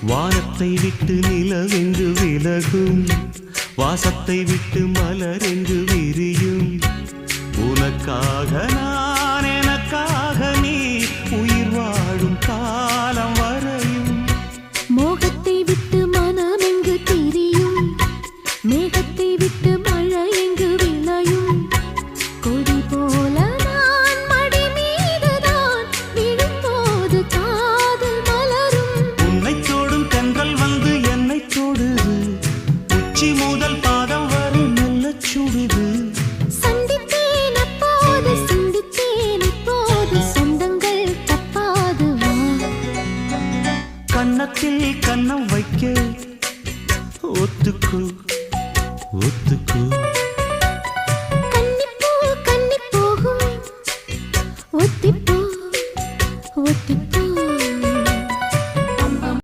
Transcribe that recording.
வானத்தை விட்டு நிலவென்று விலகும், வாசத்தை விட்டு மலரென்று விரியும். உனக்காக நான், எனக்காக நீ, உயிர் வாழும் காலம் வரையும். மோகத்தை விட்டு மனம் எங்கு திரியும், மேகத்தை விட்டு மழை எங்கு விளையும். கொடி போல நான் மடி மீதுதான் விழும்போது காதல் மலரும். உன்னை தோடும் தென்றல் வந்து என்னை தொடுது, உச்சி முதல் பாதம் வரை நல்ல சுடுது. சந்தித்தேன் அப்போது, சிந்தித்தேன் இப்போது, சொந்தங்கள் தப்பாது வா. கன்னத்தில் கன்னம் வைக்க ஒத்துக்கு ஒத்துக்கு. கன்னிப்பூ கன்னி போகும், ஒத்திப்போ